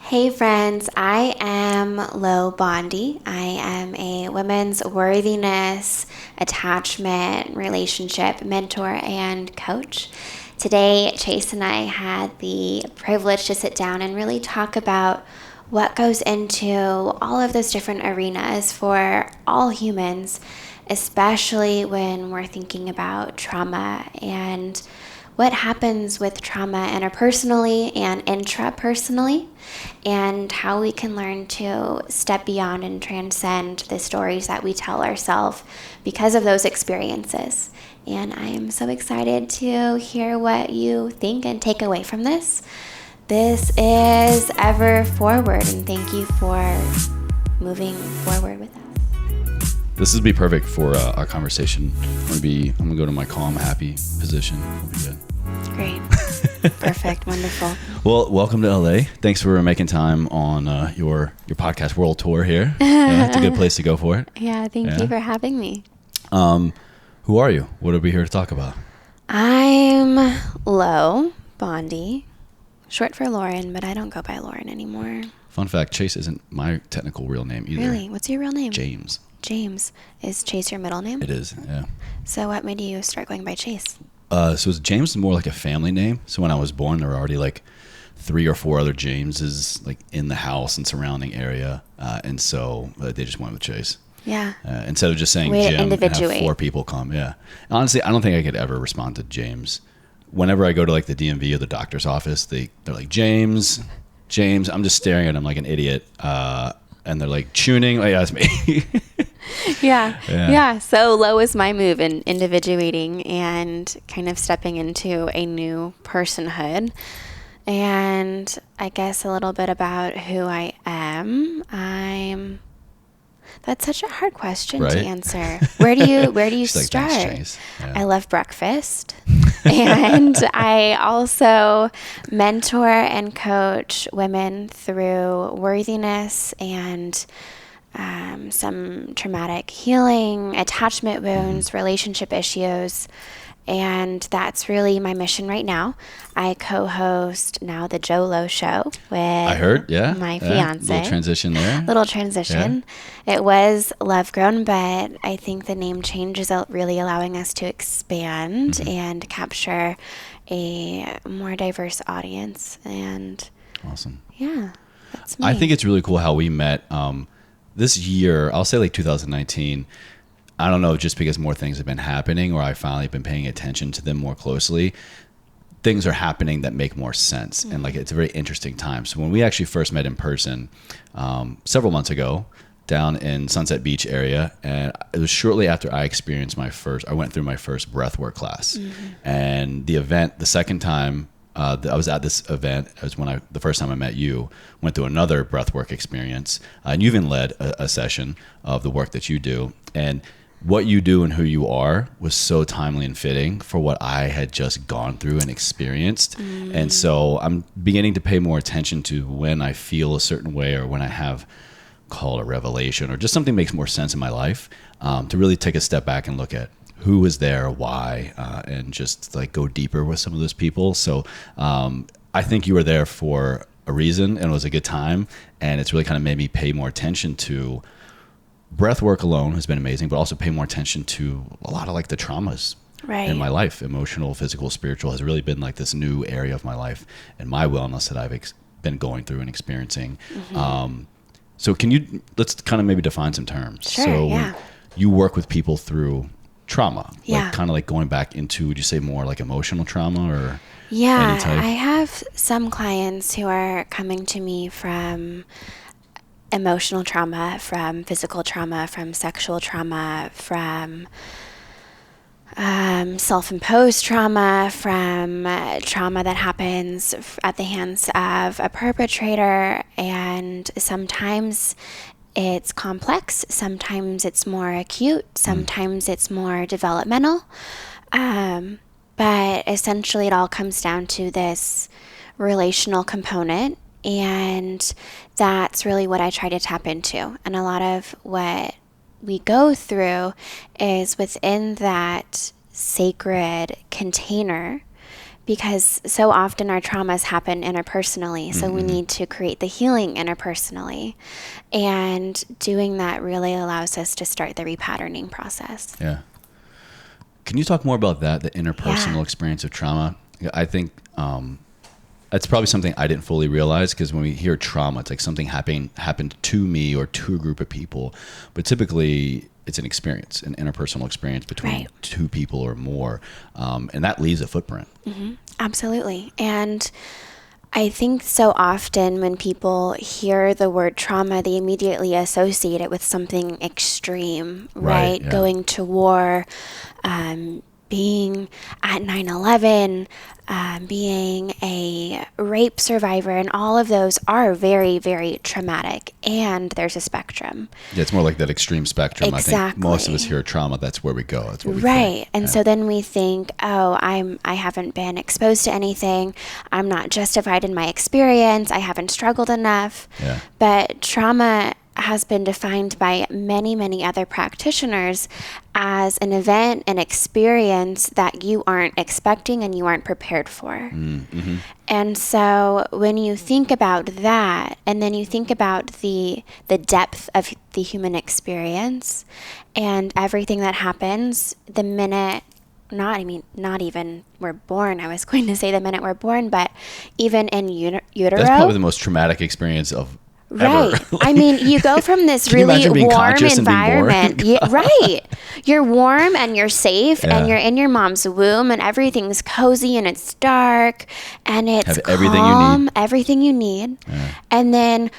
Hey friends, I am Bondi. I am a women's worthiness, attachment, relationship mentor and coach. Today, Chase and I had the privilege to sit down and really talk about what goes into all of those different arenas for all humans, especially when we're thinking about trauma and what happens with trauma interpersonally and intrapersonally, and how we can learn to step beyond and transcend the stories that we tell ourselves because of those experiences. And I am so excited to hear what you think and take away from this. This is Ever Forward, and thank you for moving forward with us. This would be perfect for our conversation. I'm gonna go to my calm, happy position. It'll be good. Great. Perfect. Wonderful. Well, welcome to LA. Thanks for making time on your podcast world tour here. Yeah, it's a good place to go for it. Yeah, thank you for having me. Who are you? What are we here to talk about? I'm Bondi, short for Lauren, but I don't go by Lauren anymore. Fun fact, Chase isn't my technical real name either. Really? What's your real name? James. James. Is Chase your middle name? It is, yeah. So what made you start going by Chase? So James is more like a family name. So when I was born, there were already like 3 or 4 other Jameses like in the house and surrounding area. And so they just went with Chase. Yeah. Instead of just saying Jim and have 4 people come. Yeah. Honestly, I don't think I could ever respond to James. Whenever I go to like the DMV or the doctor's office, they're like, James. I'm just staring at him like an idiot. And they're like tuning. Like, that's me. Yeah. So low is my move in individuating and kind of stepping into a new personhood. And I guess a little bit about who I am. That's such a hard question to answer. Where do you start? Like, yeah. I love breakfast. And I also mentor and coach women through worthiness and some traumatic healing, attachment wounds, relationship issues. And that's really my mission right now. I co-host now the Jolo Show with my fiance. Little transition there. Yeah. It was Love Grown, but I think the name change is really allowing us to expand and capture a more diverse audience. And awesome. Yeah, that's me. I think it's really cool how we met this year. I'll say like 2019. I don't know, just because more things have been happening or I've finally been paying attention to them more closely, things are happening that make more sense. And like, it's a very interesting time. So when we actually first met in person several months ago down in Sunset Beach area, and it was shortly after I went through my first breathwork class. And the second time I was at this event, it was the first time I met you, went through another breathwork experience. And you even led a session of the work that you do. And what you do and who you are was so timely and fitting for what I had just gone through and experienced. And so I'm beginning to pay more attention to when I feel a certain way or when I have called a revelation or just something makes more sense in my life, to really take a step back and look at who was there, why, and just like go deeper with some of those people. So I think you were there for a reason and it was a good time. And it's really kind of made me pay more attention to breath work alone has been amazing, but also pay more attention to a lot of like the traumas in my life. Emotional, physical, spiritual has really been like this new area of my life and my wellness that I've been going through and experiencing. So let's kind of maybe define some terms. Sure, when you work with people through trauma, Yeah. like kind of like going back into, would you say more like emotional trauma or Yeah, any type? I have some clients who are coming to me from emotional trauma, from physical trauma, from sexual trauma, from self-imposed trauma, from trauma that happens at the hands of a perpetrator. And sometimes it's complex, sometimes it's more acute, sometimes it's more developmental. But essentially it all comes down to this relational component. And that's really what I try to tap into. And a lot of what we go through is within that sacred container because so often our traumas happen interpersonally. So we need to create the healing interpersonally. And doing that really allows us to start the repatterning process. Yeah. Can you talk more about that, the interpersonal experience of trauma? I think that's probably something I didn't fully realize, because when we hear trauma, it's like something happened to me or to a group of people. But typically, it's an experience, an interpersonal experience between two people or more. And that leaves a footprint. Absolutely. And I think so often when people hear the word trauma, they immediately associate it with something extreme, right? Yeah. Going to war, being at 9/11, being a rape survivor, and all of those are very, very traumatic. And there's a spectrum. Yeah, it's more like that extreme spectrum. Exactly. I think most of us hear trauma, that's where we go. That's what we Right. think. And so then we think, oh, I haven't been exposed to anything. I'm not justified in my experience. I haven't struggled enough. Yeah. But trauma has been defined by many, many other practitioners as an event, an experience that you aren't expecting and you aren't prepared for. And so when you think about that, and then you think about the depth of the human experience and everything that happens the minute, not even we're born. I was going to say the minute we're born, but even in utero. That's probably the most traumatic experience of Right. ever. I mean, you go from this Can you really imagine being warm conscious and being born? environment. Yeah, right. You're warm and you're safe Yeah. and you're in your mom's womb and everything's cozy and it's dark and it's Have calm, everything you need. everything you need. Yeah. And then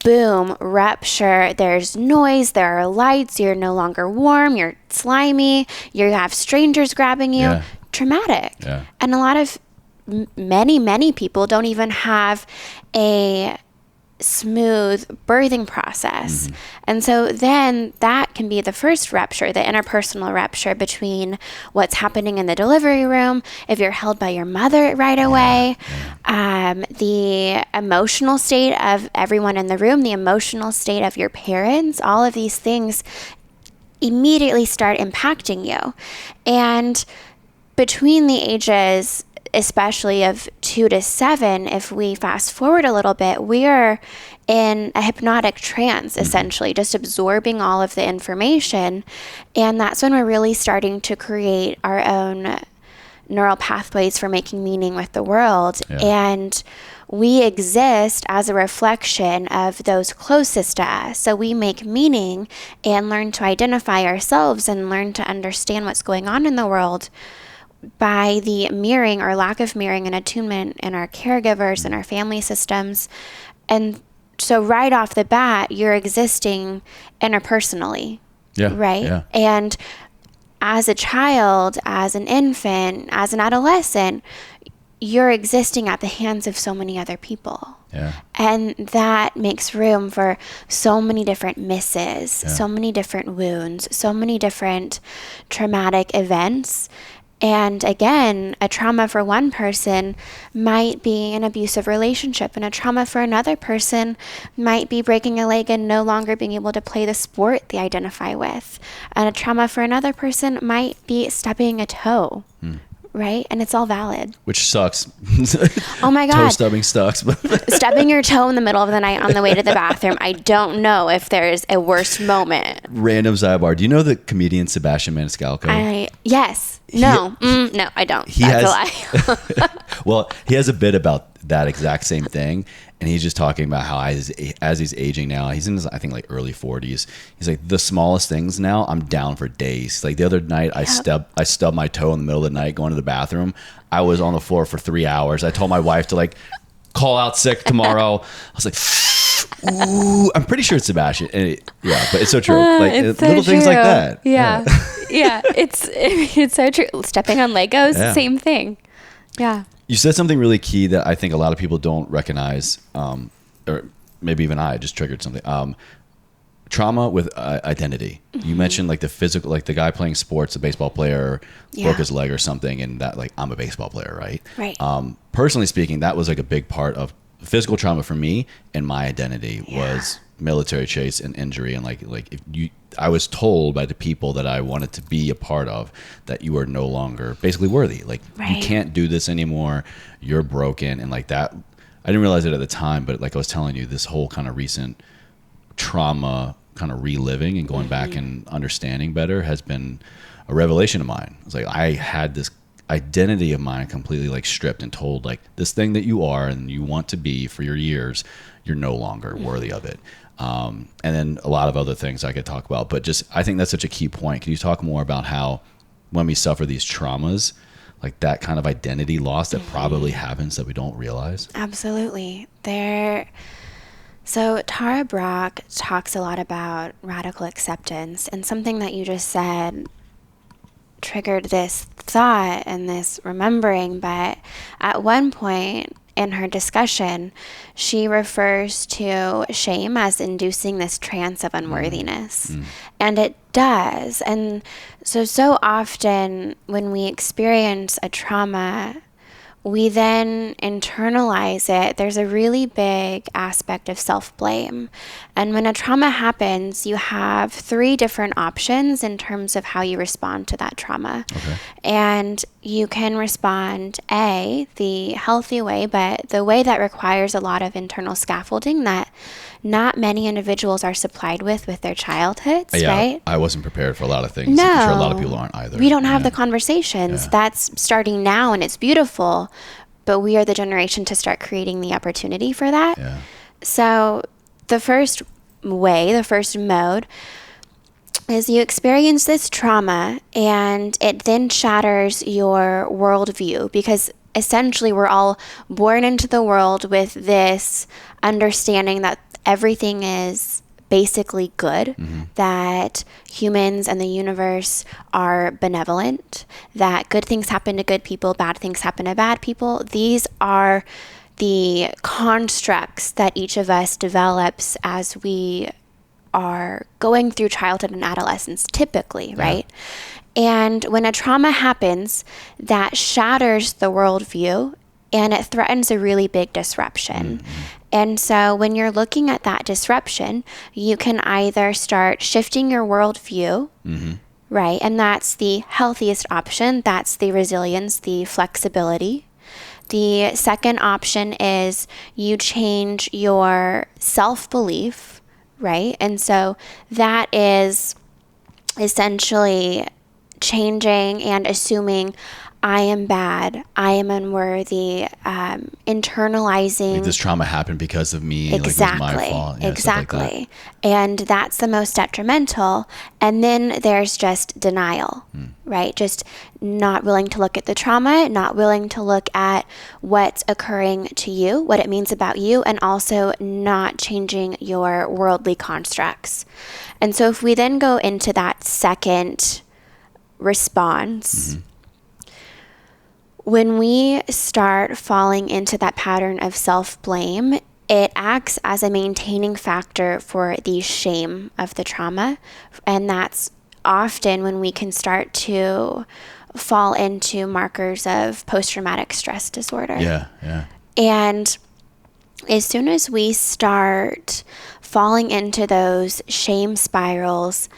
boom, rupture. There's noise, there are lights, you're no longer warm, you're slimy, you have strangers grabbing you. Yeah. Traumatic. Yeah. And a lot of many people don't even have a smooth birthing process. And so then that can be the first rupture, the interpersonal rupture between what's happening in the delivery room, if you're held by your mother right away, the emotional state of everyone in the room, the emotional state of your parents, all of these things immediately start impacting you. And between the ages, especially of 2 to 7, if we fast forward a little bit, we are in a hypnotic trance, essentially, just absorbing all of the information. And that's when we're really starting to create our own neural pathways for making meaning with the world. Yeah. And we exist as a reflection of those closest to us. So we make meaning and learn to identify ourselves and learn to understand what's going on in the world by the mirroring or lack of mirroring and attunement in our caregivers and our family systems. And so right off the bat, you're existing interpersonally, right? Yeah. And as a child, as an infant, as an adolescent, you're existing at the hands of so many other people. Yeah. And that makes room for so many different misses, so many different wounds, so many different traumatic events. And again, a trauma for one person might be an abusive relationship, and a trauma for another person might be breaking a leg and no longer being able to play the sport they identify with. And a trauma for another person might be stubbing a toe, right? And it's all valid. Which sucks. Oh my God. Toe stubbing sucks. Stubbing your toe in the middle of the night on the way to the bathroom. I don't know if there's a worse moment. Random sidebar. Do you know the comedian Sebastian Maniscalco? Yes. No. No, I don't. That's a lie. Well, he has a bit about that exact same thing. And he's just talking about how as he's aging now, he's in his, I think, like early 40s. He's like, the smallest things now, I'm down for days. Like the other night, I stubbed my toe in the middle of the night going to the bathroom. I was on the floor for 3 hours. I told my wife to like call out sick tomorrow. I was like, ooh, I'm pretty sure it's Sebastian. And but it's so true. Like it's little so things true. like that. Yeah. Yeah. It's so true. Stepping on Legos, same thing. Yeah. You said something really key that I think a lot of people don't recognize, or maybe even I just triggered something. Trauma with identity. You mentioned like the physical, like the guy playing sports, the baseball player broke his leg or something, and that like, I'm a baseball player, right? Right. Personally speaking, that was like a big part of physical trauma for me, and my identity was military chase and injury, and if you, I was told by the people that I wanted to be a part of that you are no longer basically worthy. Like Right. you can't do this anymore. You're broken, and like that. I didn't realize it at the time, but like I was telling you, this whole kind of recent trauma, kind of reliving and going back and understanding better, has been a revelation of mine. It's like I had this identity of mine completely like stripped and told like this thing that you are and you want to be for your years, you're no longer worthy of it. And then a lot of other things I could talk about, but just I think that's such a key point. Can you talk more about how when we suffer these traumas, like that kind of identity loss that probably happens that we don't realize? Absolutely. So Tara Brach talks a lot about radical acceptance, and something that you just said triggered this thought and this remembering. But at one point in her discussion, she refers to shame as inducing this trance of unworthiness. And it does. And so often when we experience a trauma, we then internalize it. There's a really big aspect of self-blame. And when a trauma happens, you have 3 different options in terms of how you respond to that trauma. Okay. And you can respond, A, the healthy way, but the way that requires a lot of internal scaffolding that not many individuals are supplied with their childhoods, right? I wasn't prepared for a lot of things. No. I'm sure a lot of people aren't either. We don't have the conversations. That's starting now, and it's beautiful, but we are the generation to start creating the opportunity for that. Yeah. So the first mode is you experience this trauma and it then shatters your worldview, because essentially we're all born into the world with this understanding that everything is basically good, that humans and the universe are benevolent, that good things happen to good people, bad things happen to bad people. These are the constructs that each of us develops as we are going through childhood and adolescence, typically, right? And when a trauma happens, that shatters the worldview and it threatens a really big disruption. And so when you're looking at that disruption, you can either start shifting your worldview, right? And that's the healthiest option. That's the resilience, the flexibility. The second option is you change your self-belief, right? And so that is essentially changing and assuming I am bad, I am unworthy, internalizing. Like this trauma happened because of me. Exactly. Like it was my fault. Yeah, exactly. Like that. And that's the most detrimental. And then there's just denial, right? Just not willing to look at the trauma, not willing to look at what's occurring to you, what it means about you, and also not changing your worldly constructs. And so if we then go into that second response, when we start falling into that pattern of self-blame, it acts as a maintaining factor for the shame of the trauma. And that's often when we can start to fall into markers of post-traumatic stress disorder. Yeah. And as soon as we start falling into those shame spirals,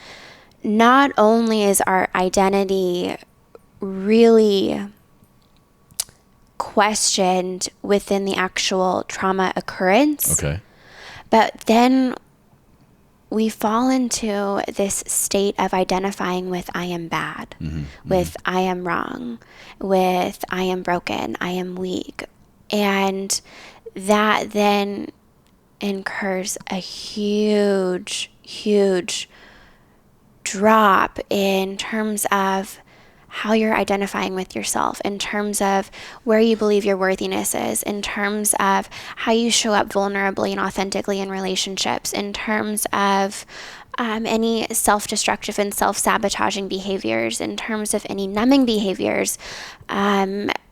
not only is our identity really questioned within the actual trauma occurrence, but then we fall into this state of identifying with I am bad, with I am wrong, with I am broken, I am weak. And that then incurs a huge drop in terms of how you're identifying with yourself, in terms of where you believe your worthiness is, in terms of how you show up vulnerably and authentically in relationships, in terms of any self-destructive and self-sabotaging behaviors, in terms of any numbing behaviors,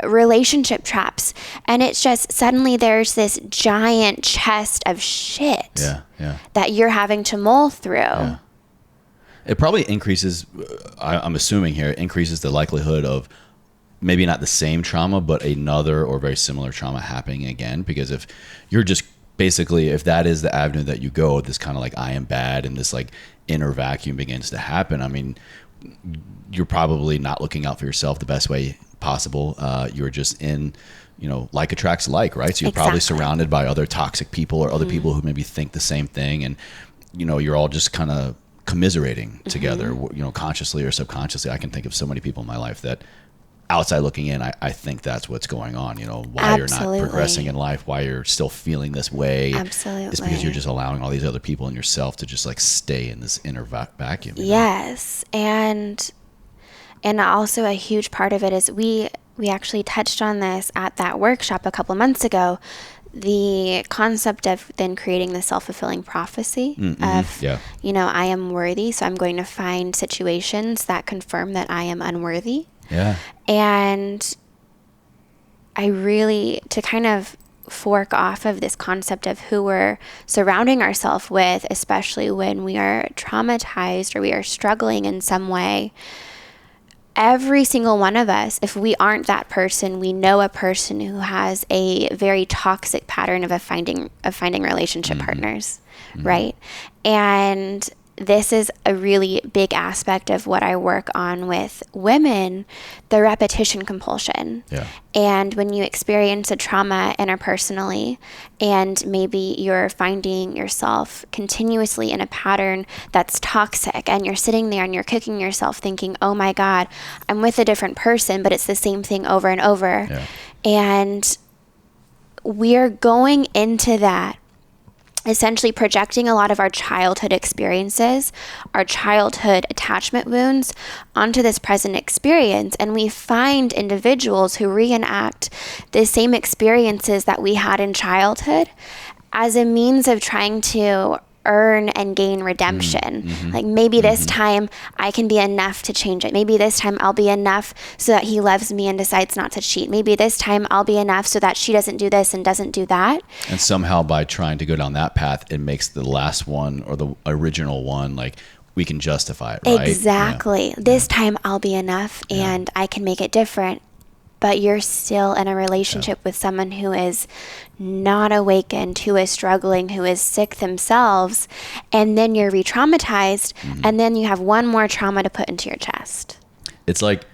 relationship traps. And it's just suddenly there's this giant chest of shit that you're having to mull through. It probably increases, I'm assuming here, it increases the likelihood of maybe not the same trauma, but another or very similar trauma happening again. Because if you're just basically, if that is the avenue that you go, this kind of like I am bad and this like inner vacuum begins to happen. I mean, you're probably not looking out for yourself the best way possible. You're just in, like attracts like, right? So you're probably surrounded by other toxic people or other people who maybe think the same thing. And, you're all just kind of commiserating together, consciously or subconsciously. I can think of so many people in my life that outside looking in, I think that's what's going on, why you're not progressing in life, why you're still feeling this way. Absolutely. It's because you're just allowing all these other people and yourself to just like stay in this inner vacuum. Yes. And also a huge part of it is we actually touched on this at that workshop a couple months ago, the concept of then creating the self-fulfilling prophecy of, I am worthy, so I'm going to find situations that confirm that I am unworthy. Yeah. And I really, to kind of fork off of this concept of who we're surrounding ourselves with, especially when we are traumatized or we are struggling in some way, every single one of us, if we aren't that person, we know a person who has a very toxic pattern of finding relationship partners, right? And this is a really big aspect of what I work on with women, the repetition compulsion. Yeah. And when you experience a trauma interpersonally, and maybe you're finding yourself continuously in a pattern that's toxic, and you're sitting there and you're kicking yourself thinking, oh my God, I'm with a different person, but it's the same thing over and over. Yeah. And we're going into that essentially projecting a lot of our childhood experiences, our childhood attachment wounds onto this present experience. And we find individuals who reenact the same experiences that we had in childhood as a means of trying to earn and gain redemption. Like maybe this time I can be enough to change it. Maybe this time I'll be enough so that he loves me and decides not to cheat. Maybe this time I'll be enough so that she doesn't do this and doesn't do that. And somehow by trying to go down that path, it makes the last one or the original one, like we can justify it, right? Exactly. Yeah. This time I'll be enough and I can make it different. But you're still in a relationship with someone who is not awakened, who is struggling, who is sick themselves, and then you're re-traumatized, and then you have one more trauma to put into your chest. It's like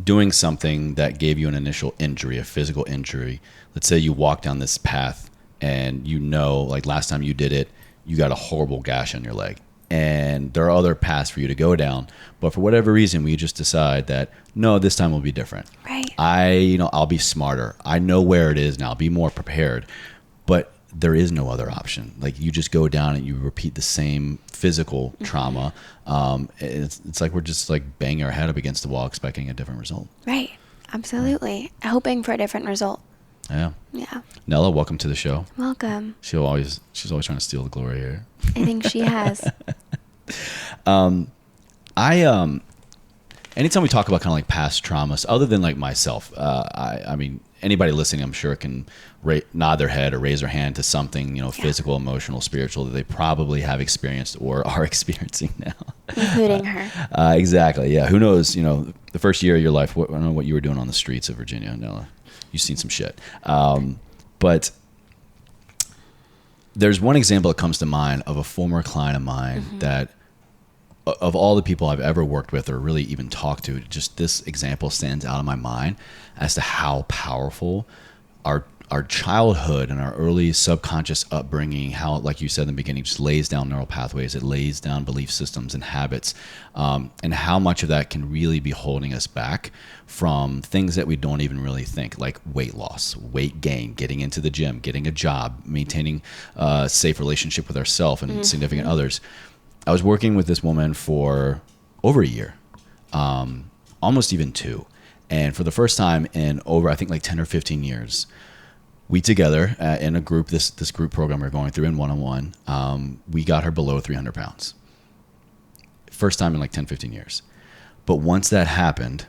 doing something that gave you an initial injury, a physical injury. Let's say you walk down this path and like last time you did it, you got a horrible gash on your leg. And there are other paths for you to go down, but for whatever reason, we just decide that no, this time will be different. Right. I'll be smarter. I know where it is now. I'll be more prepared. But there is no other option. Like you just go down and you repeat the same physical trauma. It's like we're just like banging our head up against the wall, expecting a different result. Right. Absolutely. Hoping for a different result. Yeah. Yeah. Nella, welcome to the show. Welcome. She's always trying to steal the glory here. I think she has. Anytime we talk about kind of like past traumas, other than like myself, I mean, anybody listening, I'm sure can nod their head or raise their hand to something, physical, emotional, spiritual that they probably have experienced or are experiencing now. Including her. Exactly. Yeah. Who knows, the first year of your life, I don't know what you were doing on the streets of Virginia, Nella. You've seen some shit. But there's one example that comes to mind of a former client of mine that of all the people I've ever worked with or really even talked to, just this example stands out in my mind as to how powerful our childhood and our early subconscious upbringing, how, like you said in the beginning, just lays down neural pathways, it lays down belief systems and habits, and how much of that can really be holding us back from things that we don't even really think, like weight loss, weight gain, getting into the gym, getting a job, maintaining a safe relationship with ourselves and significant others. I was working with this woman for over a year, almost even 2. And for the first time in over, I think like 10 or 15 years, we together in a group, this group program we're going through in one-on-one, we got her below 300 pounds. First time in like 10, 15 years. But once that happened,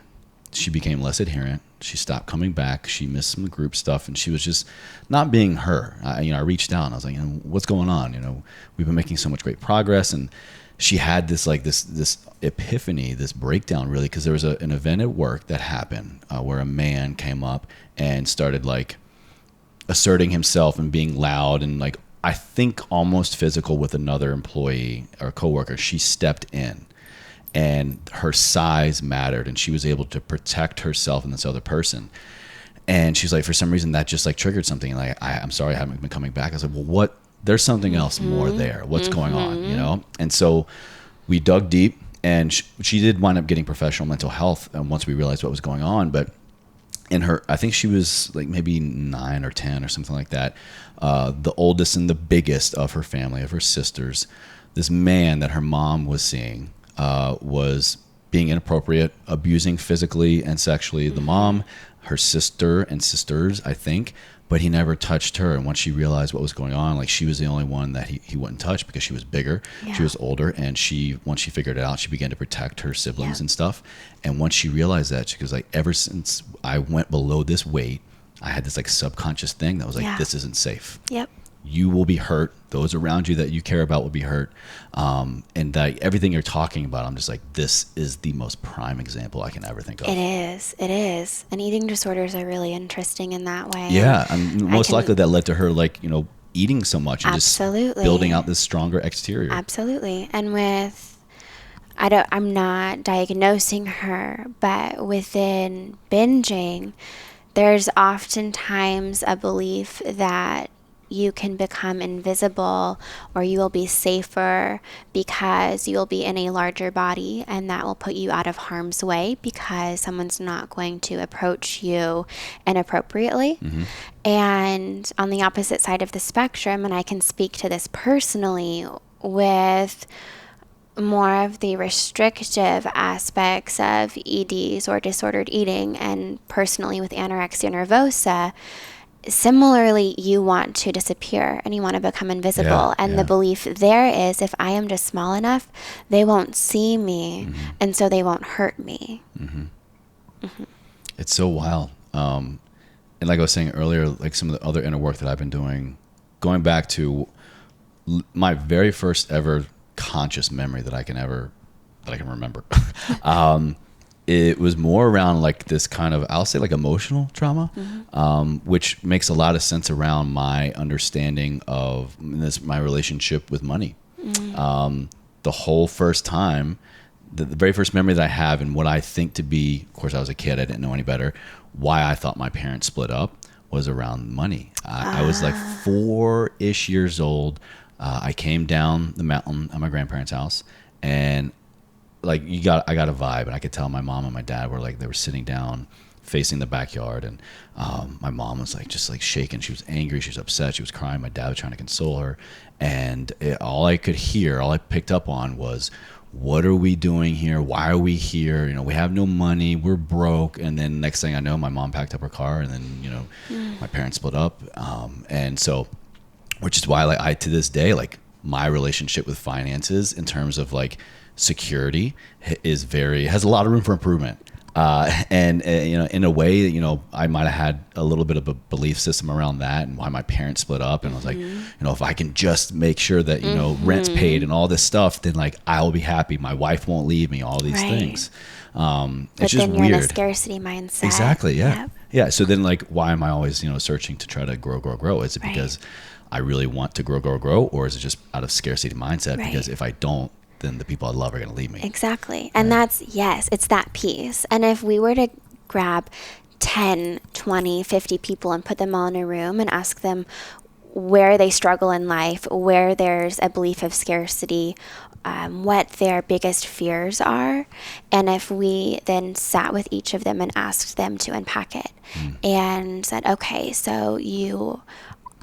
she became less adherent. She stopped coming back. She missed some group stuff, and she was just not being her. I reached out and I was like, what's going on? We've been making so much great progress. And she had this epiphany, this breakdown really, because there was an event at work that happened where a man came up and started like asserting himself and being loud and like, I think almost physical with another employee or coworker. She stepped in, and her size mattered, and she was able to protect herself and this other person. And she's like, for some reason that just like triggered something. Like, I'm sorry, I haven't been coming back. I was like, well, what? There's something else more there. What's going on, you know? And so we dug deep, and she did wind up getting professional mental health. And once we realized what was going on, but in her, I think she was like maybe 9 or 10 or something like that. The oldest and the biggest of her family, of her sisters, this man that her mom was seeing was being inappropriate, abusing physically and sexually the mom, her sister and sisters, I think, but he never touched her. And once she realized what was going on, like, she was the only one that he wouldn't touch because she was bigger, she was older, and once she figured it out, she began to protect her siblings and stuff. And once she realized that, she goes like, ever since I went below this weight, I had this like subconscious thing that was like, this isn't safe. Yep. You will be hurt. Those around you that you care about will be hurt. And that everything you're talking about, I'm just like, this is the most prime example I can ever think of. It is. And eating disorders are really interesting in that way. Yeah. And most likely that led to her, like, you know, eating so much and just building out this stronger exterior. Absolutely. And I'm not diagnosing her, but within binging, there's oftentimes a belief that you can become invisible, or you will be safer because you'll be in a larger body, and that will put you out of harm's way because someone's not going to approach you inappropriately. And on the opposite side of the spectrum, and I can speak to this personally, with more of the restrictive aspects of EDs or disordered eating, and personally with anorexia nervosa, similarly, you want to disappear and you want to become invisible. The belief there is, if I am just small enough, they won't see me, and so they won't hurt me. It's so wild. And like I was saying earlier, like some of the other inner work that I've been doing, going back to my very first ever conscious memory that I can remember. It was more around like this kind of, I'll say like emotional trauma, which makes a lot of sense around my understanding of my relationship with money. The whole first time, the very first memory that I have, and what I think to be, of course I was a kid, I didn't know any better, why I thought my parents split up was around money. I was like 4-ish years old. I came down the mountain at my grandparents' house, and like I got a vibe, and I could tell my mom and my dad were like, they were sitting down facing the backyard, and my mom was like just like shaking. She was angry, she was upset, she was crying. My dad was trying to console her, and all I picked up on was, what are we doing here? Why are we here? You know, we have no money, we're broke. And then next thing I know, my mom packed up her car, and then, you know, my parents split up. And so, which is why, like, I, to this day, like, my relationship with finances in terms of like security has a lot of room for improvement. And you know, in a way, you know, I might have had a little bit of a belief system around that, and why my parents split up. And I was like, you know, if I can just make sure that, you know, rent's paid and all this stuff, then like I'll be happy. My wife won't leave me, all these things. But it's just then you're weird. in a scarcity mindset. Exactly. Yeah. Yep. Yeah. So then, like, why am I always, you know, searching to try to grow? Is it because I really want to grow, or is it just out of scarcity mindset? Because if I don't, then the people I love are going to leave me. Exactly. And it's that piece. And if we were to grab 10, 20, 50 people and put them all in a room and ask them where they struggle in life, where there's a belief of scarcity, what their biggest fears are, and if we then sat with each of them and asked them to unpack it and said, okay, so you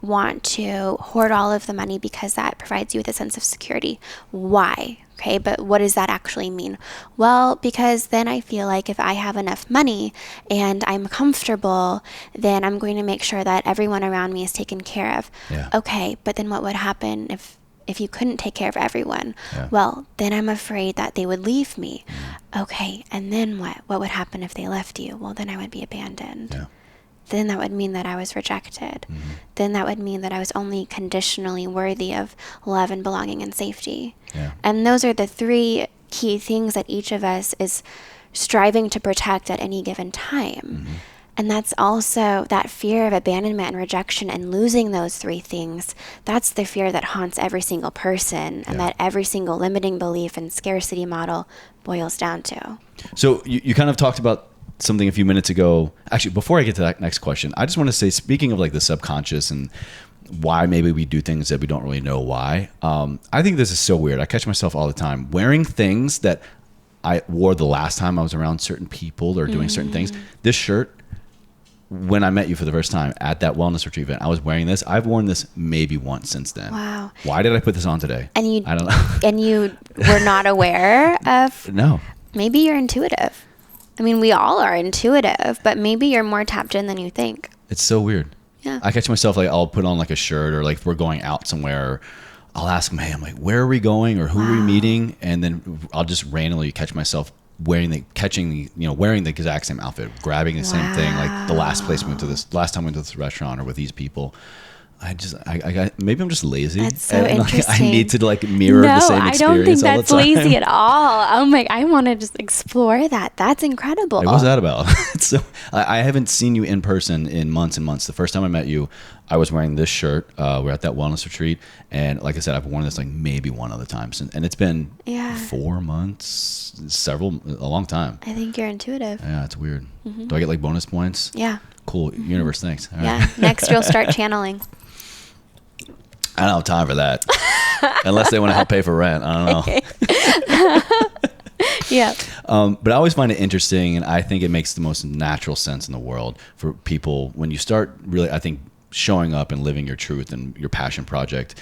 want to hoard all of the money because that provides you with a sense of security. Why? Okay, but what does that actually mean? Well, because then I feel like if I have enough money and I'm comfortable, then I'm going to make sure that everyone around me is taken care of. Yeah. Okay, but then what would happen if you couldn't take care of everyone? Well, then I'm afraid that they would leave me. Okay, and then what? What would happen if they left you? Well, then I would be abandoned. Then that would mean that I was rejected. Then that would mean that I was only conditionally worthy of love and belonging and safety. And those are the 3 key things that each of us is striving to protect at any given time. And that's also that fear of abandonment and rejection and losing those three things. That's the fear that haunts every single person, and that every single limiting belief and scarcity model boils down to. So you kind of talked about something a few minutes ago. Actually, before I get to that next question, I just want to say, speaking of like the subconscious and why maybe we do things that we don't really know why, I think this is so weird. I catch myself all the time wearing things that I wore the last time I was around certain people or doing certain things. This shirt, when I met you for the first time at that wellness retreat event, I was wearing this. I've worn this maybe once since then. Wow. Why did I put this on today? And I don't know. And you were not aware of... No. Maybe you're intuitive. I mean, we all are intuitive, but maybe you're more tapped in than you think. It's so weird. Yeah. I catch myself, like, I'll put on like a shirt, or like if we're going out somewhere, or I'll ask them, hey, I'm like, where are we going, or who are we meeting? And then I'll just randomly catch myself wearing the exact same outfit, grabbing the same thing. Like the last time we went to this restaurant or with these people. I maybe I'm just lazy. That's so and, like, interesting. I need to like mirror the same experience. No, I don't think all that's the time. lazy at all. I'm like, I want to just explore that. That's incredible. Like, what's that about? So I haven't seen you in person in months and months. The first time I met you, I was wearing this shirt. We're at that wellness retreat, and like I said, I've worn this like maybe one other time since, and it's been 4 months, a long time. I think you're intuitive. Yeah, it's weird. Do I get like bonus points? Yeah. Cool. Universe, thanks. All Yeah. right. Next, you'll start channeling. I don't have time for that. Unless they want to help pay for rent. I don't know. Yeah. But I always find it interesting, and I think it makes the most natural sense in the world for people when you start really, I think, showing up and living your truth and your passion project.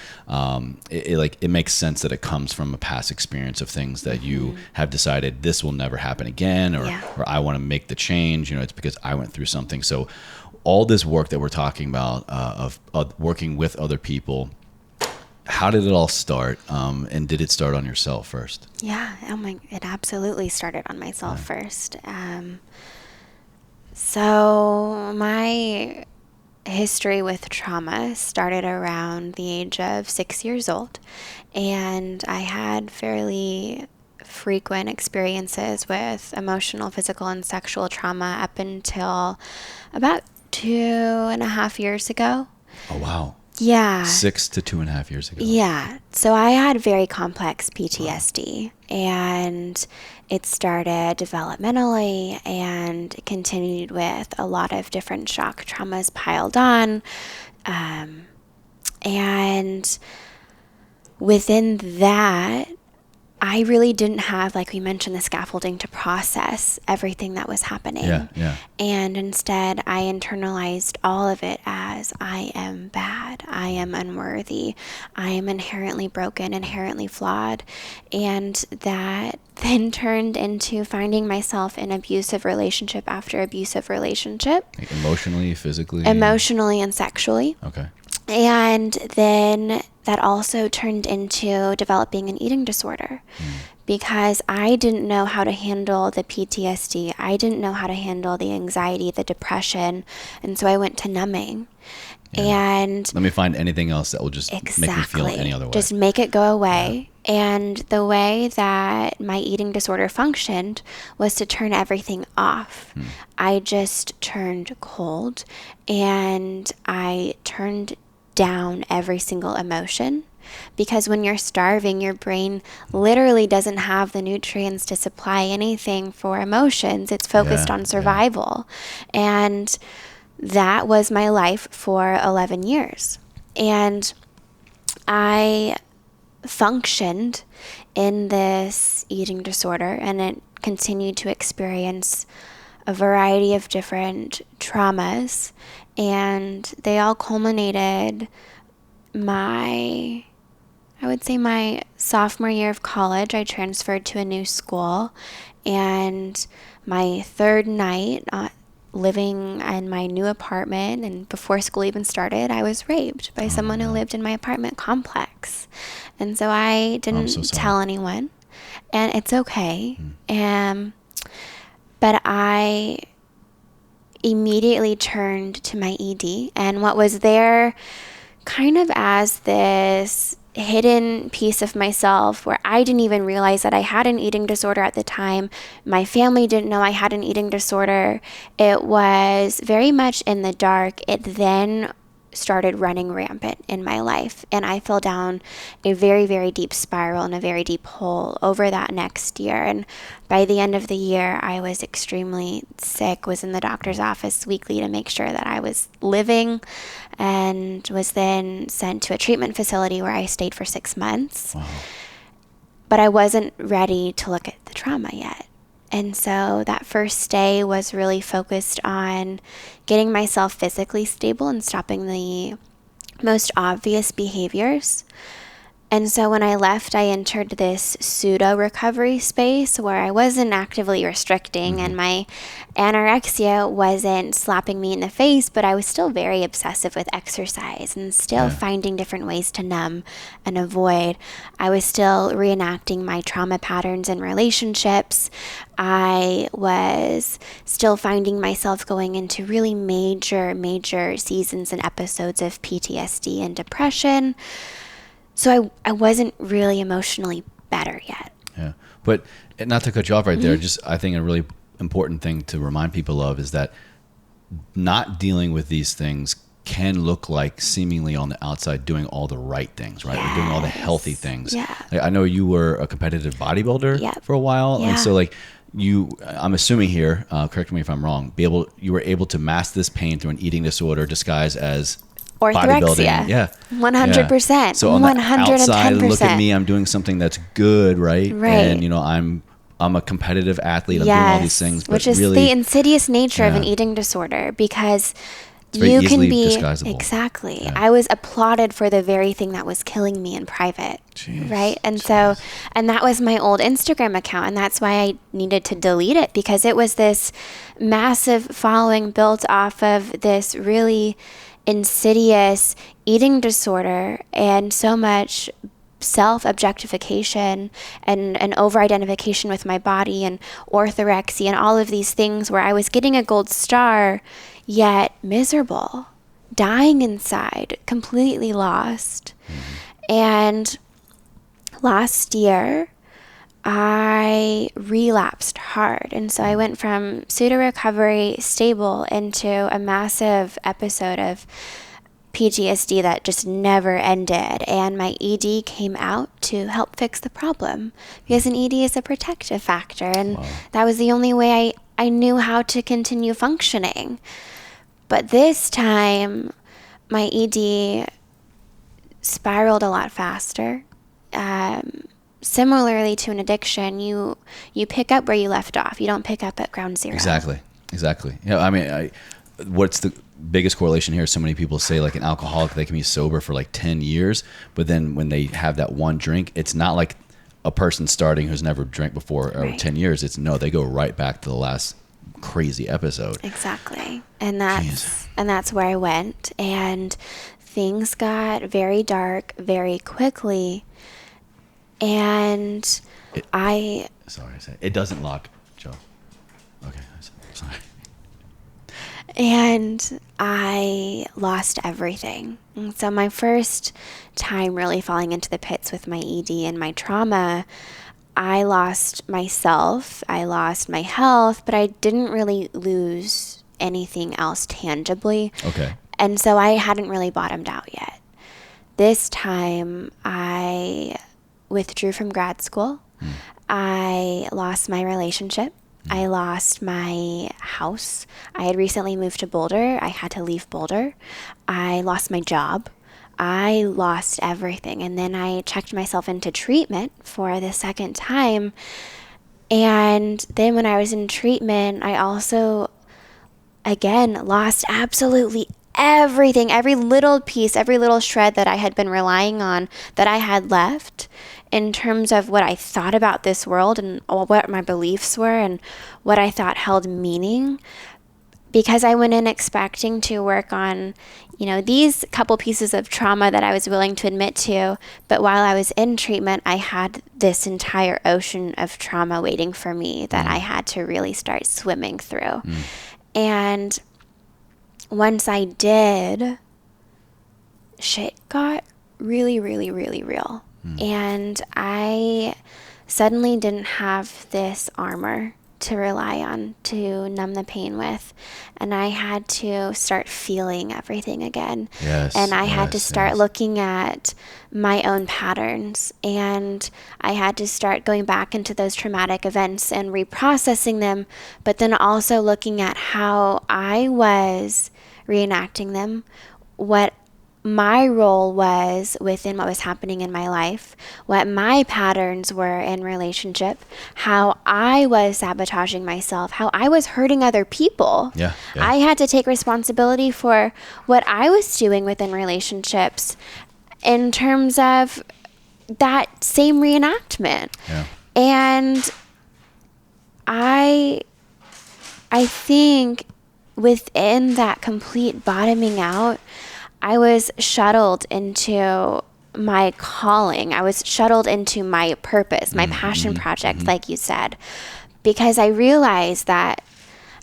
It makes sense that it comes from a past experience of things that you have decided this will never happen again, or I want to make the change. It's because I went through something. So all this work that we're talking about of working with other people, how did it all start? And did it start on yourself first? Yeah. It absolutely started on myself first. So my history with trauma started around the age of 6 years old. And I had fairly frequent experiences with emotional, physical, and sexual trauma up until about 2.5 years ago. Oh, wow. Yeah. 6 to 2.5 years ago. Yeah. So I had very complex PTSD, and it started developmentally and continued with a lot of different shock traumas piled on. And within that, I really didn't have, like we mentioned, the scaffolding to process everything that was happening. Yeah. And instead, I internalized all of it as I am bad, I am unworthy, I am inherently broken, inherently flawed. And that then turned into finding myself in abusive relationship after abusive relationship. Like emotionally, physically? Emotionally and sexually. Okay. And then that also turned into developing an eating disorder because I didn't know how to handle the PTSD. I didn't know how to handle the anxiety, the depression. And so I went to numbing. And let me find anything else that will just make me feel any other way. Just make it go away. And the way that my eating disorder functioned was to turn everything off. I just turned cold, and I turned down every single emotion, because when you're starving, your brain literally doesn't have the nutrients to supply anything for emotions. It's focused on survival. And that was my life for 11 years. And I functioned in this eating disorder, and it continued to experience a variety of different traumas, and they all culminated my sophomore year of college. I transferred to a new school, and my third night living in my new apartment, and before school even started, I was raped by someone who lived in my apartment complex. And so I didn't tell anyone, and it's okay. But I immediately turned to my ED, and what was there kind of as this hidden piece of myself where I didn't even realize that I had an eating disorder at the time. My family didn't know I had an eating disorder. It was very much in the dark. It then started running rampant in my life, and I fell down a very, very deep spiral and a very deep hole over that next year. And by the end of the year, I was extremely sick, was in the doctor's office weekly to make sure that I was living, and was then sent to a treatment facility where I stayed for 6 months. Wow. But I wasn't ready to look at the trauma yet. And so that first day was really focused on getting myself physically stable and stopping the most obvious behaviors. And so when I left, I entered this pseudo recovery space where I wasn't actively restricting, and my anorexia wasn't slapping me in the face, but I was still very obsessive with exercise and still finding different ways to numb and avoid. I was still reenacting my trauma patterns in relationships. I was still finding myself going into really major seasons and episodes of PTSD and depression. So I wasn't really emotionally better yet. Yeah. But not to cut you off right there, just I think a really important thing to remind people of is that not dealing with these things can look like seemingly on the outside doing all the right things, right? Or doing all the healthy things. Yeah. Like, I know you were a competitive bodybuilder for a while. Yeah. And so like I'm assuming here, correct me if I'm wrong, you were able to mask this pain through an eating disorder disguised as orthorexia. Yeah. 100%. Yeah. So on the 110%. outside, look at me, I'm doing something that's good, right? Right. And, you know, I'm a competitive athlete. I'm doing all these things. But which is really, the insidious nature of an eating disorder, because it's very you easily can be disguisable. Exactly. Yeah. I was applauded for the very thing that was killing me in private. Jeez. Right? And so, and that was my old Instagram account, and that's why I needed to delete it, because it was this massive following built off of this really insidious eating disorder and so much self-objectification and an over-identification with my body and orthorexia and all of these things, where I was getting a gold star yet miserable, dying inside, completely lost. And last year I relapsed hard. And so I went from pseudo recovery, stable, into a massive episode of PTSD that just never ended. And my ED came out to help fix the problem, because an ED is a protective factor. And that was the only way I knew how to continue functioning. But this time, my ED spiraled a lot faster. Similarly to an addiction, you pick up where you left off. You don't pick up at ground zero. Exactly. Yeah, I mean, what's the biggest correlation here? So many people say, like, an alcoholic, they can be sober for like 10 years, but then when they have that one drink, it's not like a person starting who's never drank before or 10 years. They go right back to the last crazy episode. Exactly. And that's where I went, and things got very dark very quickly. And it doesn't lock, Joe. Okay, sorry. And I lost everything. And so my first time really falling into the pits with my ED and my trauma, I lost myself, I lost my health, but I didn't really lose anything else tangibly. Okay. And so I hadn't really bottomed out yet. This time I withdrew from grad school. I lost my relationship. I lost my house. I had recently moved to Boulder. I had to leave Boulder. I lost my job. I lost everything. And then I checked myself into treatment for the second time. And then when I was in treatment, I also, again, lost absolutely everything, every little piece, every little shred that I had been relying on, that I had left in terms of what I thought about this world and what my beliefs were and what I thought held meaning. Because I went in expecting to work on, these couple pieces of trauma that I was willing to admit to. But while I was in treatment, I had this entire ocean of trauma waiting for me that I had to really start swimming through. And once I did, shit got really, really, really real. And I suddenly didn't have this armor to rely on to numb the pain with. And I had to start feeling everything again. Yes, And I had to yes, start yes. looking at my own patterns. And I had to start going back into those traumatic events and reprocessing them, but then also looking at how I was reenacting them, what my role was within what was happening in my life, what my patterns were in relationship, how I was sabotaging myself, how I was hurting other people. Yeah, yeah. I had to take responsibility for what I was doing within relationships in terms of that same reenactment. Yeah. And I think within that complete bottoming out, I was shuttled into my calling. I was shuttled into my purpose, my passion project, like you said, because I realized that,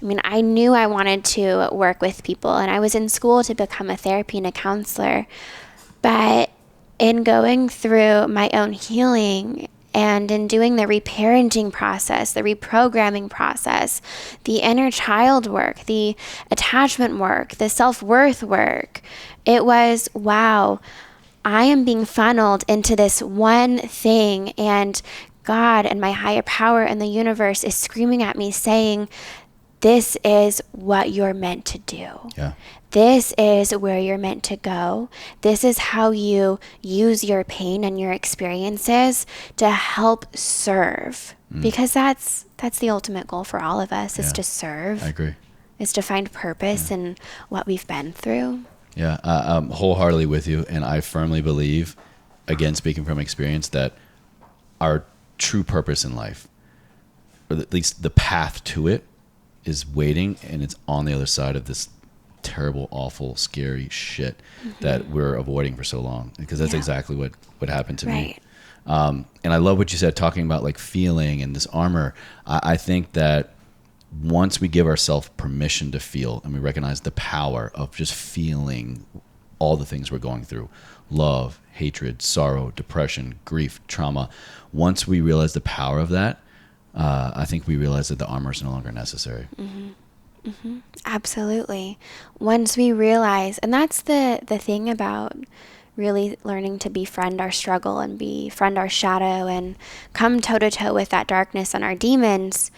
I knew I wanted to work with people, and I was in school to become a therapy and a counselor. But in going through my own healing and in doing the reparenting process, the reprogramming process, the inner child work, the attachment work, the self-worth work, it was, wow, I am being funneled into this one thing, and God and my higher power and the universe is screaming at me saying, this is what you're meant to do. Yeah. This is where you're meant to go. This is how you use your pain and your experiences to help serve. Because that's the ultimate goal for all of us, is to serve. I agree. Is to find purpose in what we've been through. Yeah, I'm wholeheartedly with you, and I firmly believe, again, speaking from experience, that our true purpose in life, or at least the path to it, is waiting, and it's on the other side of this terrible, awful, scary shit that we're avoiding for so long, because that's exactly what happened to me. And I love what you said, talking about like feeling and this armor. I think that once we give ourselves permission to feel, and we recognize the power of just feeling all the things we're going through, love, hatred, sorrow, depression, grief, trauma, once we realize the power of that, I think we realize that the armor is no longer necessary. Absolutely. Once we realize, and that's the thing about really learning to befriend our struggle and befriend our shadow and come toe to toe with that darkness and our demons.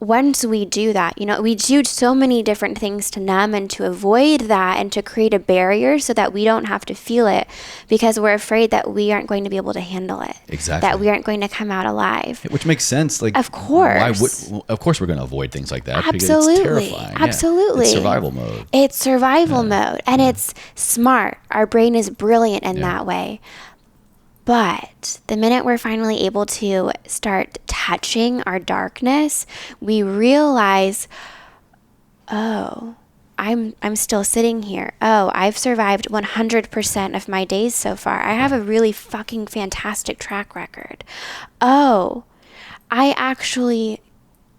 Once we do that, we do so many different things to numb and to avoid that and to create a barrier so that we don't have to feel it, because we're afraid that we aren't going to be able to handle it. Exactly. That we aren't going to come out alive. Which makes sense. Like, of course. Of course we're going to avoid things like that. Absolutely. Because it's terrifying. Absolutely. Yeah. It's survival mode. It's survival mode. And it's smart. Our brain is brilliant in that way. But the minute we're finally able to start touching our darkness, we realize, oh, I'm still sitting here. Oh, I've survived 100% of my days so far. I have a really fucking fantastic track record. Oh, I actually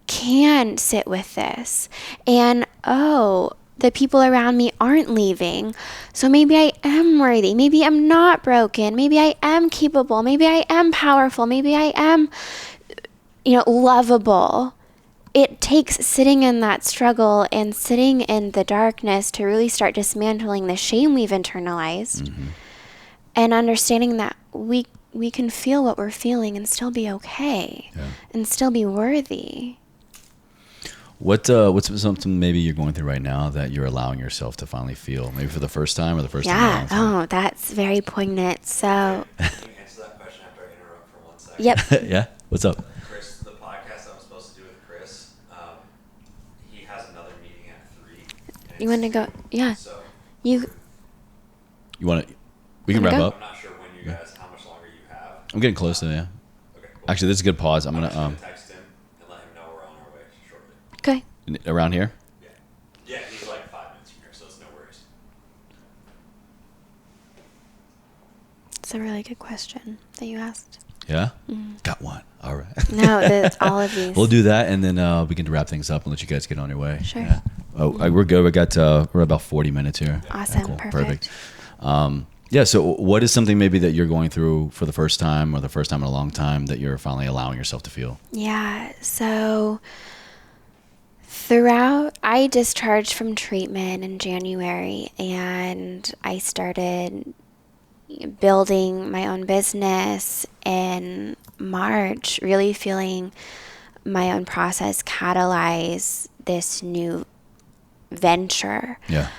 can sit with this. And oh, the people around me aren't leaving. So maybe I am worthy. Maybe I'm not broken. Maybe I am capable. Maybe I am powerful. Maybe I am, lovable. It takes sitting in that struggle and sitting in the darkness to really start dismantling the shame we've internalized and understanding that we can feel what we're feeling and still be okay and still be worthy. What's something maybe you're going through right now that you're allowing yourself to finally feel, maybe for the first time or the first time? Yeah. Oh, that's very poignant. So. Can you answer that question after I interrupt for 1 second? Yep. Yeah. What's up? Chris, the podcast I'm supposed to do with Chris, he has another meeting at 3. You want to go? Yeah. So You Want to? We can wrap go? up. I'm not sure when you guys, how much longer you have. I'm getting close to it. Yeah. Okay, cool. Actually, this is a good pause. I'm I'm gonna just gonna text him and let him know we're on our way shortly. okay? around here. Yeah. Yeah, he's like 5 minutes from here, so it's no worries. It's a really good question that you asked. Yeah. Got one. All right. No, that's all of these. We'll do that, and then we can wrap things up and let you guys get on your way. Sure. Yeah. Oh, we're good. We're about 40 minutes here. Awesome. Yeah, cool. Perfect. Yeah. So what is something maybe that you're going through for the first time or the first time in a long time that you're finally allowing yourself to feel? Yeah. So I discharged from treatment in January, and I started building my own business in March, really feeling my own process catalyze this new venture. Yeah.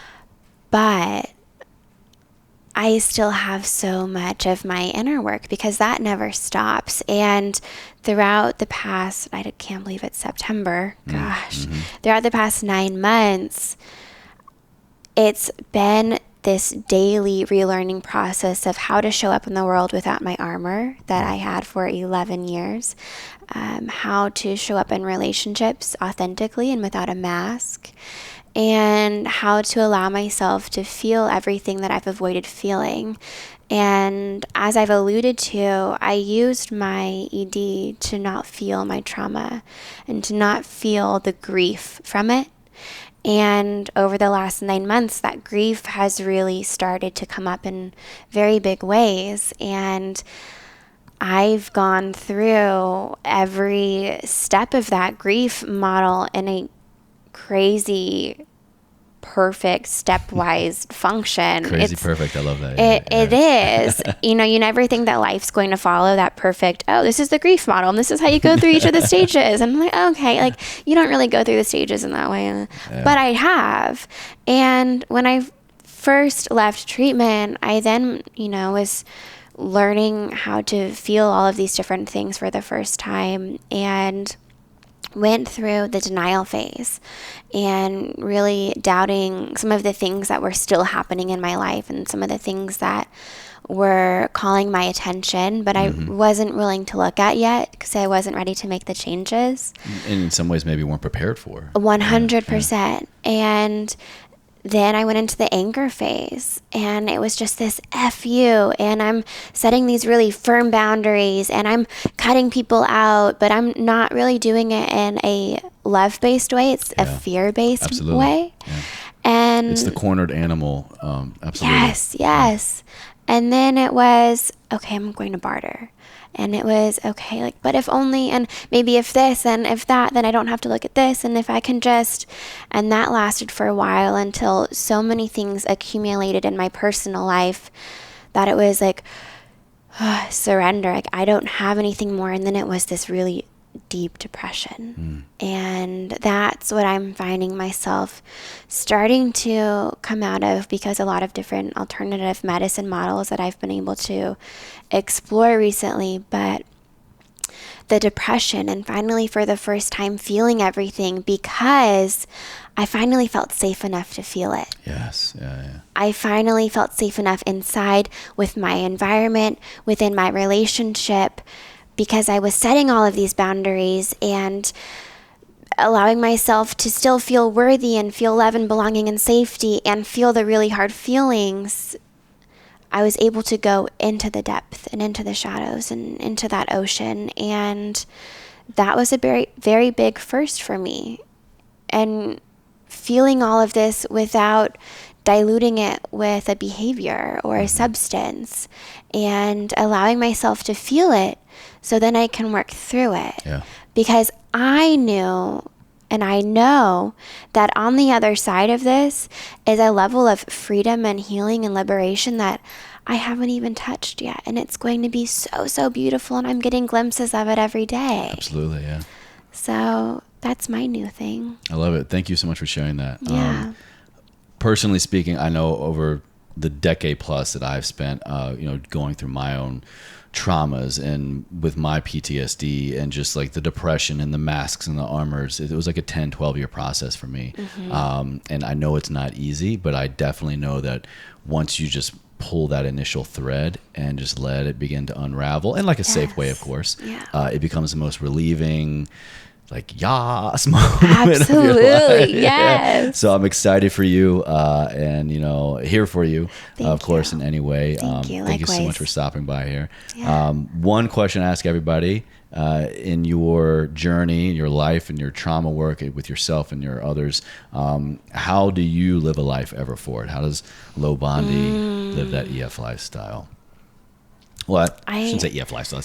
But I still have so much of my inner work because that never stops. And throughout the past, I can't believe it's September, gosh, throughout the past 9 months, it's been this daily relearning process of how to show up in the world without my armor that I had for 11 years, how to show up in relationships authentically and without a mask, and how to allow myself to feel everything that I've avoided feeling. And as I've alluded to, I used my ED to not feel my trauma and to not feel the grief from it. And over the last 9 months, that grief has really started to come up in very big ways. And I've gone through every step of that grief model in a crazy, perfect, stepwise function. Crazy perfect. I love that. It is. You never think that life's going to follow that perfect, oh, this is the grief model and this is how you go through each of the stages. And I'm like, okay, like you don't really go through the stages in that way. Yeah. But I have. And when I first left treatment, I then, was learning how to feel all of these different things for the first time, and went through the denial phase and really doubting some of the things that were still happening in my life and some of the things that were calling my attention, but I wasn't willing to look at yet because I wasn't ready to make the changes. And in some ways maybe weren't prepared for. 100%. Yeah. And then I went into the anger phase, and it was just this F you, and I'm setting these really firm boundaries, and I'm cutting people out, but I'm not really doing it in a love-based way. It's a fear-based way. Yeah. And it's the cornered animal. Absolutely. Yes. And then it was, okay, I'm going to barter. And it was, okay, like, but if only, and maybe if this, and if that, then I don't have to look at this, and if I can just, and that lasted for a while until so many things accumulated in my personal life that it was like, surrender, like, I don't have anything more, and then it was this really deep depression. And that's what I'm finding myself starting to come out of, because a lot of different alternative medicine models that I've been able to explore recently, but the depression, and finally for the first time feeling everything, because I finally felt safe enough to feel it. Yes. Yeah. I finally felt safe enough inside with my environment, within my relationship, because I was setting all of these boundaries and allowing myself to still feel worthy and feel love and belonging and safety and feel the really hard feelings. I was able to go into the depth and into the shadows and into that ocean. And that was a very, very big first for me. And feeling all of this without diluting it with a behavior or a substance, and allowing myself to feel it so then I can work through it. Yeah. Because I knew, and I know, that on the other side of this is a level of freedom and healing and liberation that I haven't even touched yet. And it's going to be so, so beautiful, and I'm getting glimpses of it every day. Absolutely, yeah. So that's my new thing. I love it. Thank you so much for sharing that. Yeah. Personally speaking, I know over the decade plus that I've spent, going through my own traumas and with my PTSD and just like the depression and the masks and the armors, it was like a 10, 12-year process for me. And I know it's not easy, but I definitely know that once you just pull that initial thread and just let it begin to unravel, in like a safe way, of course, it becomes the most relieving, like yas moment of your life. Absolutely, Yeah. yes. So I'm excited for you, and here for you, Thank of course, you. in any way. Thank you. Thank you so Likewise. much for stopping by here. Yeah. One question I ask everybody in your journey, your life, and your trauma work with yourself and your others. How do you live a life ever forward? How does Lo Bondi live that EF lifestyle? Well, I shouldn't say EF lifestyle.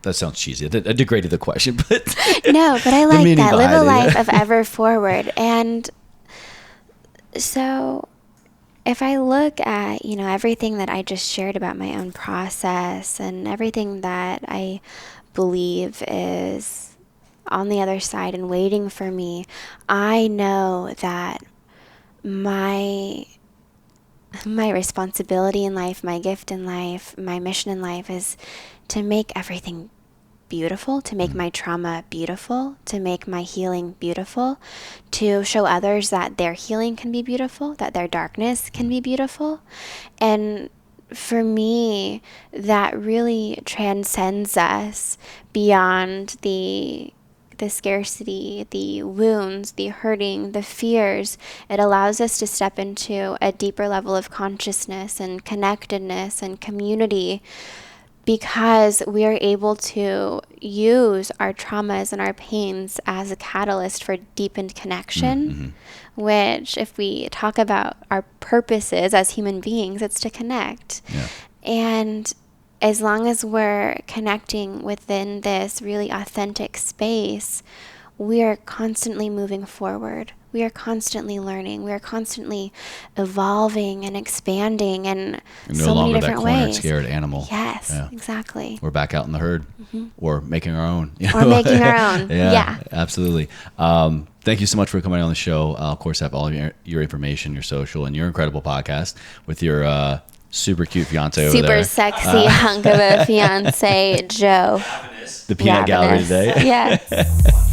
That sounds cheesy. I degraded the question, but No, but I like meaning that. Live a behind it. life of ever forward. And so if I look at, everything that I just shared about my own process and everything that I believe is on the other side and waiting for me, I know that my responsibility in life, my gift in life, my mission in life is to make everything beautiful, to make my trauma beautiful, to make my healing beautiful, to show others that their healing can be beautiful, that their darkness can be beautiful. And for me, that really transcends us beyond the scarcity, the wounds, the hurting, the fears. It allows us to step into a deeper level of consciousness and connectedness and community, because we are able to use our traumas and our pains as a catalyst for deepened connection, which, if we talk about our purposes as human beings, it's to connect. Yeah. And as long as we're connecting within this really authentic space, we are constantly moving forward. We are constantly learning. We are constantly evolving and expanding in You're so no many longer that different cornered, ways. scared animal. Yes, Yeah. exactly. We're back out in the herd, or making our own. Or making our own. Yeah. Absolutely. Thank you so much for coming on the show. I'll, of course, have all your information, your social, and your incredible podcast with your super cute fiance over there. Super sexy hunk of a fiance, Joe. Ravenous. The peanut gallery Ravenous. today. Yes.